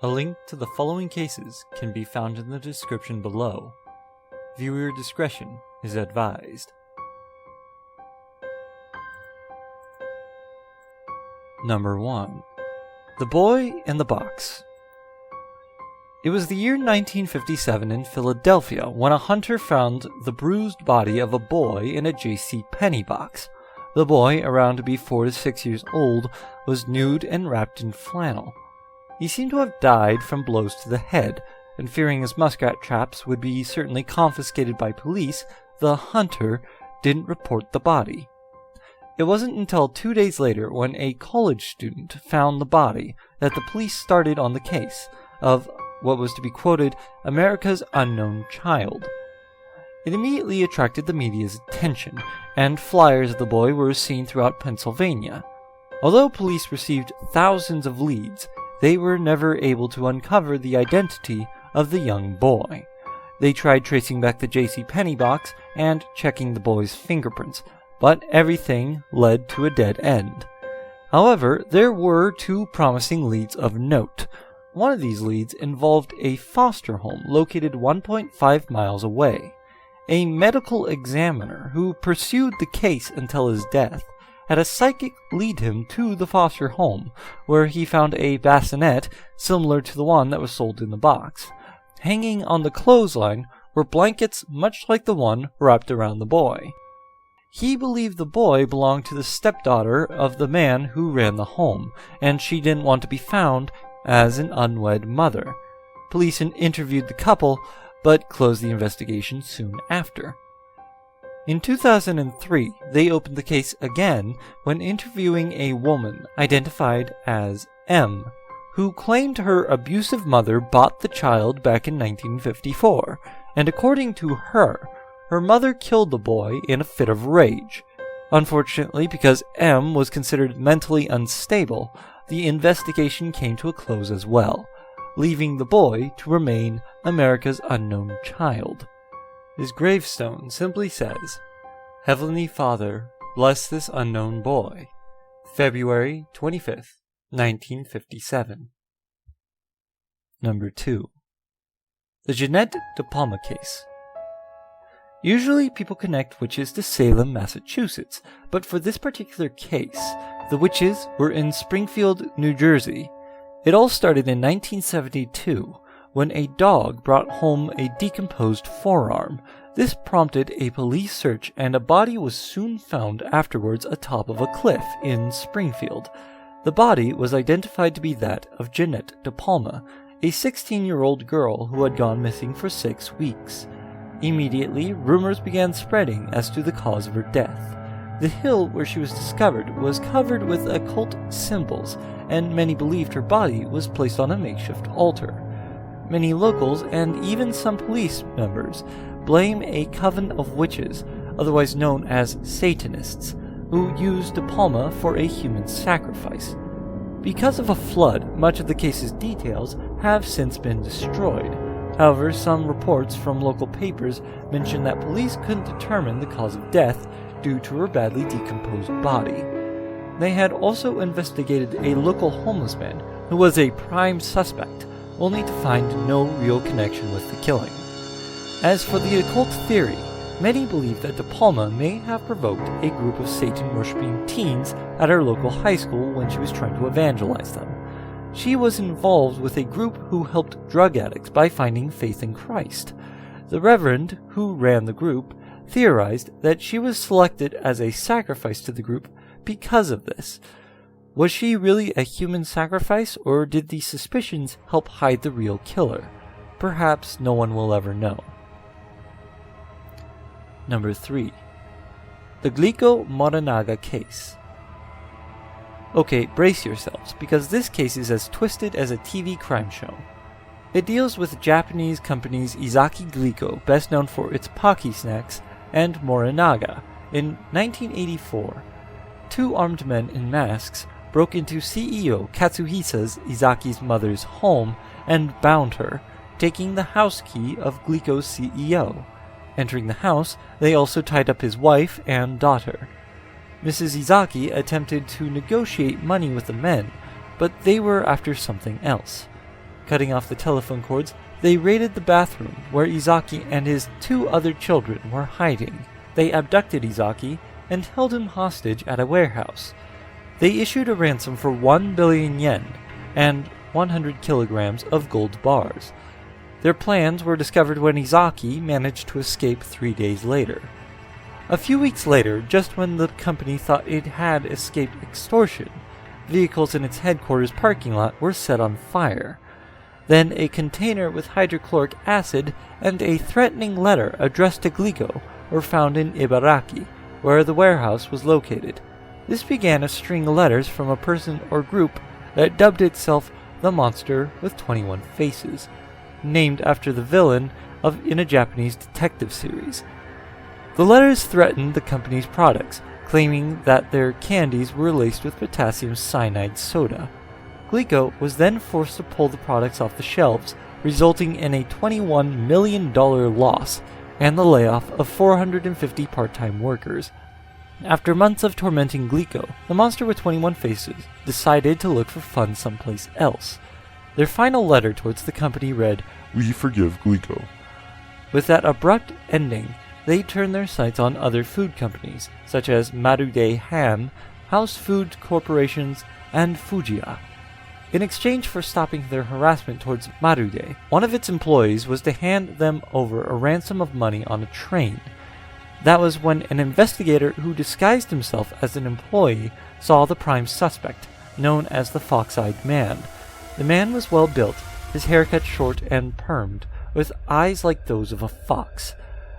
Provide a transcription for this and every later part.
A link to the following cases can be found in the description below. Viewer discretion is advised. Number 1. The Boy in the Box. It was the year 1957 in Philadelphia when a hunter found the bruised body of a boy in a J.C. Penney box. The boy, around to be 4 to 6 years old, was nude and wrapped in flannel. He seemed to have died from blows to the head, and fearing his muskrat traps would be certainly confiscated by police, the hunter didn't report the body. It wasn't until 2 days later, when a college student found the body, that the police started on the case of what was to be quoted, America's unknown child. It immediately attracted the media's attention, and flyers of the boy were seen throughout Pennsylvania. Although police received thousands of leads, they were never able to uncover the identity of the young boy. They tried tracing back the J.C. Penney box and checking the boy's fingerprints, but everything led to a dead end. However, there were 2 promising leads of note. One of these leads involved a foster home located 1.5 miles away. A medical examiner who pursued the case until his death had a psychic lead him to the foster home, where he found a bassinet similar to the one that was sold in the box. Hanging on the clothesline were blankets much like the one wrapped around the boy. He believed the boy belonged to the stepdaughter of the man who ran the home, and she didn't want to be found as an unwed mother. Police interviewed the couple, but closed the investigation soon after. In 2003, they opened the case again when interviewing a woman identified as M, who claimed her abusive mother bought the child back in 1954, and according to her, her mother killed the boy in a fit of rage. Unfortunately, because M was considered mentally unstable, the investigation came to a close as well, leaving the boy to remain America's unknown child. His gravestone simply says, Heavenly Father, bless this unknown boy. February 25th, 1957. Number 2. The Jeanette DePalma Case. Usually people connect witches to Salem, Massachusetts, but for this particular case, the witches were in Springfield, New Jersey. It all started in 1972, when a dog brought home a decomposed forearm. This prompted a police search, and a body was soon found afterwards atop of a cliff in Springfield. The body was identified to be that of Jeanette DePalma, a 16-year-old girl who had gone missing for 6 weeks. Immediately, rumors began spreading as to the cause of her death. The hill where she was discovered was covered with occult symbols, and many believed her body was placed on a makeshift altar. Many locals, and even some police members, blame a coven of witches, otherwise known as Satanists, who used DePalma for a human sacrifice. Because of a flood, much of the case's details have since been destroyed. However, some reports from local papers mention that police couldn't determine the cause of death due to her badly decomposed body. They had also investigated a local homeless man who was a prime suspect, only to find no real connection with the killing. As for the occult theory, many believe that DePalma may have provoked a group of Satan-worshipping teens at her local high school when she was trying to evangelize them. She was involved with a group who helped drug addicts by finding faith in Christ. The reverend who ran the group theorized that she was selected as a sacrifice to the group because of this. Was she really a human sacrifice, or did the suspicions help hide the real killer? Perhaps no one will ever know. Number 3. The Glico-Morinaga Case. Okay, brace yourselves, because this case is as twisted as a TV crime show. It deals with Japanese companies Izaki Glico, best known for its Pocky snacks, and Morinaga. In 1984, 2 armed men in masks broke into CEO Katsuhisa's Izaki's mother's home and bound her, taking the house key of Glico's CEO. Entering the house, they also tied up his wife and daughter. Mrs. Izaki attempted to negotiate money with the men, but they were after something else. Cutting off the telephone cords, they raided the bathroom where Izaki and his 2 other children were hiding. They abducted Izaki and held him hostage at a warehouse. They issued a ransom for 1 billion yen and 100 kilograms of gold bars. Their plans were discovered when Izaki managed to escape 3 days later. A few weeks later, just when the company thought it had escaped extortion, vehicles in its headquarters parking lot were set on fire. Then a container with hydrochloric acid and a threatening letter addressed to Glico were found in Ibaraki, where the warehouse was located. This began a string of letters from a person or group that dubbed itself the Monster with 21 Faces, named after the villain in a Japanese detective series. The letters threatened the company's products, claiming that their candies were laced with potassium cyanide soda. Glico was then forced to pull the products off the shelves, resulting in a $21 million loss and the layoff of 450 part-time workers. After months of tormenting Glico, the Monster with 21 Faces decided to look for fun someplace else. Their final letter towards the company read, "We forgive Glico." With that abrupt ending, they turned their sights on other food companies, such as Marude Ham, House Food Corporations, and Fujiya. In exchange for stopping their harassment towards Marude, one of its employees was to hand them over a ransom of money on a train. That was when an investigator who disguised himself as an employee saw the prime suspect, known as the Fox-Eyed Man. The man was well built, his hair cut short and permed, with eyes like those of a fox.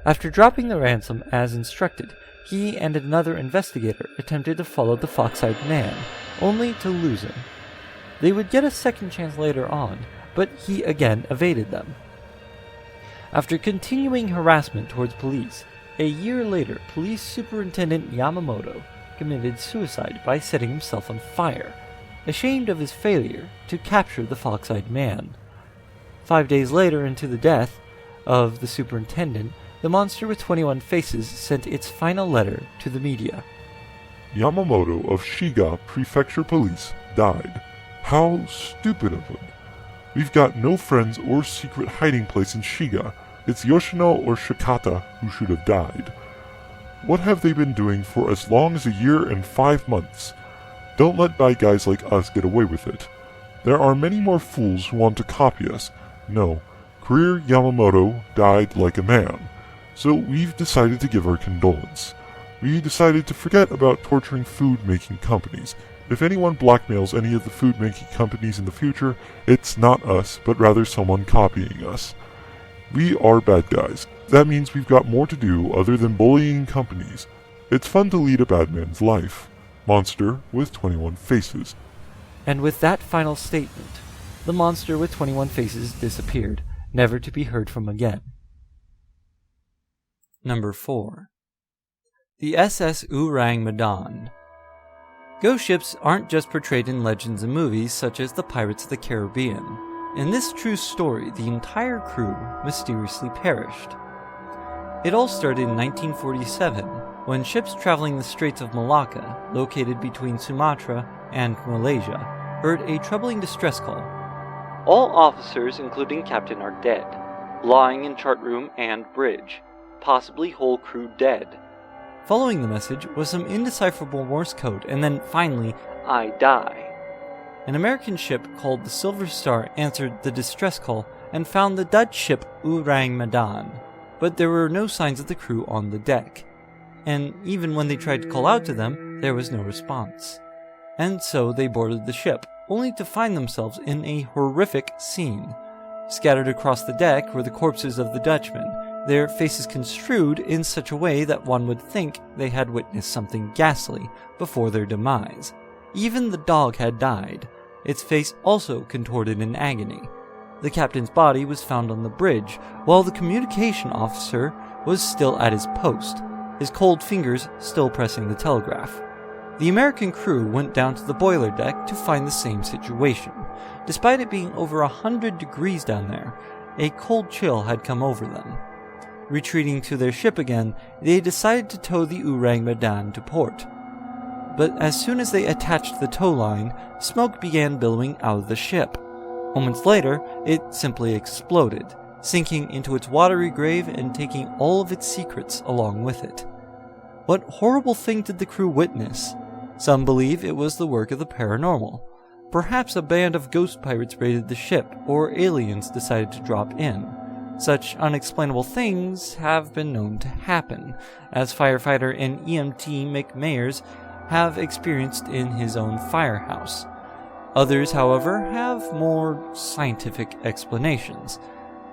After dropping the ransom as instructed, he and another investigator attempted to follow the Fox-Eyed Man, only to lose him. They would get a second chance later on, but he again evaded them. After continuing harassment towards police, a year later, Police Superintendent Yamamoto committed suicide by setting himself on fire, ashamed of his failure to capture the Fox-Eyed Man. 5 days later, into the death of the superintendent, the Monster with 21 Faces sent its final letter to the media. Yamamoto of Shiga Prefecture Police died. How stupid of him. We've got no friends or secret hiding place in Shiga. It's Yoshino or Shikata who should have died. What have they been doing for as long as a year and 5 months? Don't let bad guys like us get away with it. There are many more fools who want to copy us. No, Career Yamamoto died like a man. So we've decided to give our condolence. We decided to forget about torturing food-making companies. If anyone blackmails any of the food-making companies in the future, it's not us, but rather someone copying us. We are bad guys. That means we've got more to do other than bullying companies. It's fun to lead a bad man's life. Monster with 21 Faces. And with that final statement, the Monster with 21 Faces disappeared, never to be heard from again. Number 4. The SS Ourang Medan. Ghost ships aren't just portrayed in legends and movies such as the Pirates of the Caribbean. In this true story, the entire crew mysteriously perished. It all started in 1947, when ships traveling the Straits of Malacca, located between Sumatra and Malaysia, heard a troubling distress call. All officers, including captain, are dead, lying in chart room and bridge, possibly whole crew dead. Following the message was some indecipherable Morse code, and then finally, I die. An American ship called the Silver Star answered the distress call and found the Dutch ship Ourang Medan, but there were no signs of the crew on the deck, and even when they tried to call out to them, there was no response. And so they boarded the ship, only to find themselves in a horrific scene. Scattered across the deck were the corpses of the Dutchmen, their faces construed in such a way that one would think they had witnessed something ghastly before their demise. Even the dog had died, its face also contorted in agony. The captain's body was found on the bridge, while the communication officer was still at his post, his cold fingers still pressing the telegraph. The American crew went down to the boiler deck to find the same situation. Despite it being over 100 degrees down there, a cold chill had come over them. Retreating to their ship again, they decided to tow the Ourang Medan to port. But as soon as they attached the tow line, smoke began billowing out of the ship. Moments later, it simply exploded, sinking into its watery grave and taking all of its secrets along with it. What horrible thing did the crew witness? Some believe it was the work of the paranormal. Perhaps a band of ghost pirates raided the ship, or aliens decided to drop in. Such unexplainable things have been known to happen, as firefighter and EMT Mick Mayers have experienced in his own firehouse. Others, however, have more scientific explanations.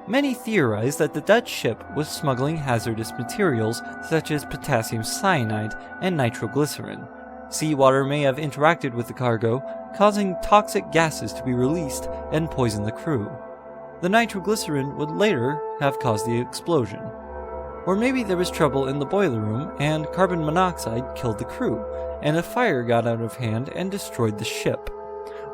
Many theorize that the Dutch ship was smuggling hazardous materials such as potassium cyanide and nitroglycerin. Seawater may have interacted with the cargo, causing toxic gases to be released and poison the crew. The nitroglycerin would later have caused the explosion. Or maybe there was trouble in the boiler room and carbon monoxide killed the crew, and a fire got out of hand and destroyed the ship.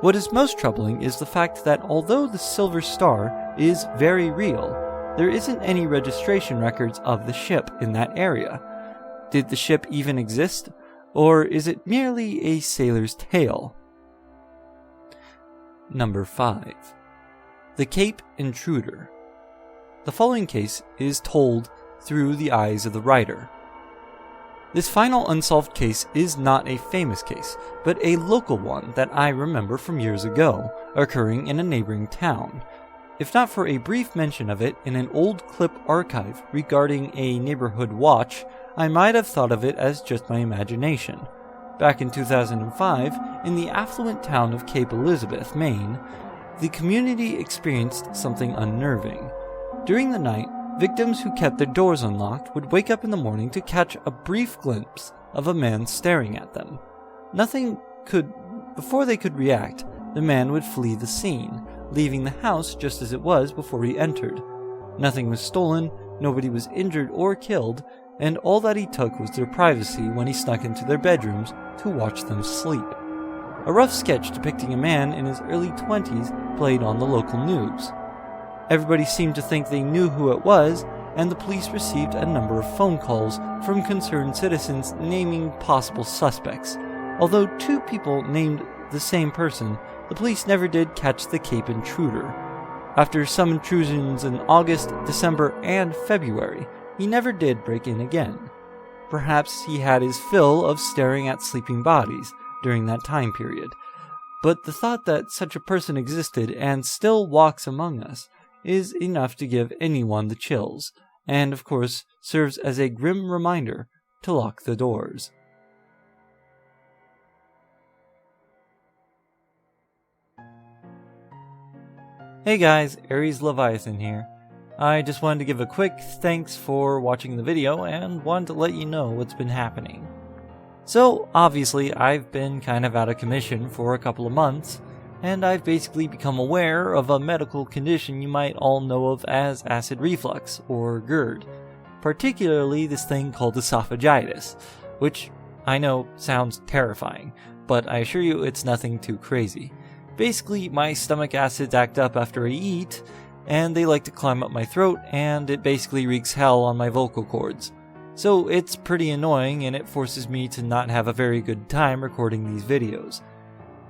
What is most troubling is the fact that although the Silver Star is very real, there isn't any registration records of the ship in that area. Did the ship even exist, or is it merely a sailor's tale? Number 5. The Cape Intruder. The following case is told through the eyes of the writer. This final unsolved case is not a famous case, but a local one that I remember from years ago, occurring in a neighboring town. If not for a brief mention of it in an old clip archive regarding a neighborhood watch, I might have thought of it as just my imagination. Back in 2005, in the affluent town of Cape Elizabeth, Maine, the community experienced something unnerving. During the night, victims who kept their doors unlocked would wake up in the morning to catch a brief glimpse of a man staring at them. Before they could react, the man would flee the scene, leaving the house just as it was before he entered. Nothing was stolen, nobody was injured or killed, and all that he took was their privacy when he snuck into their bedrooms to watch them sleep. A rough sketch depicting a man in his early 20s played on the local news. Everybody seemed to think they knew who it was, and the police received a number of phone calls from concerned citizens naming possible suspects. Although 2 people named the same person, the police never did catch the Cape Intruder. After some intrusions in August, December, and February, he never did break in again. Perhaps he had his fill of staring at sleeping bodies during that time period, but the thought that such a person existed and still walks among us is enough to give anyone the chills, and of course serves as a grim reminder to lock the doors. Hey guys, Ares Leviathan here. I just wanted to give a quick thanks for watching the video and wanted to let you know what's been happening. So, obviously, I've been kind of out of commission for a couple of months, and I've basically become aware of a medical condition you might all know of as acid reflux, or GERD, particularly this thing called esophagitis, which I know sounds terrifying, but I assure you it's nothing too crazy. Basically, my stomach acids act up after I eat, and they like to climb up my throat, and it basically wreaks hell on my vocal cords. So it's pretty annoying, and it forces me to not have a very good time recording these videos.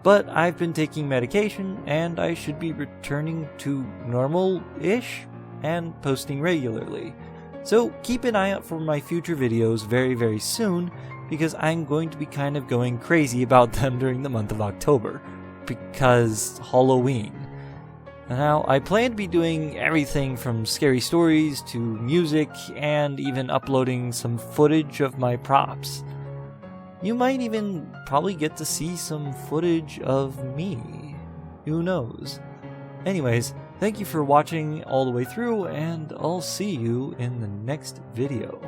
But I've been taking medication, and I should be returning to normal-ish and posting regularly. So keep an eye out for my future videos very, very soon, because I'm going to be kind of going crazy about them during the month of October, because Halloween. Now, I plan to be doing everything from scary stories to music and even uploading some footage of my props. You might even probably get to see some footage of me. Who knows? Anyways, thank you for watching all the way through, and I'll see you in the next video.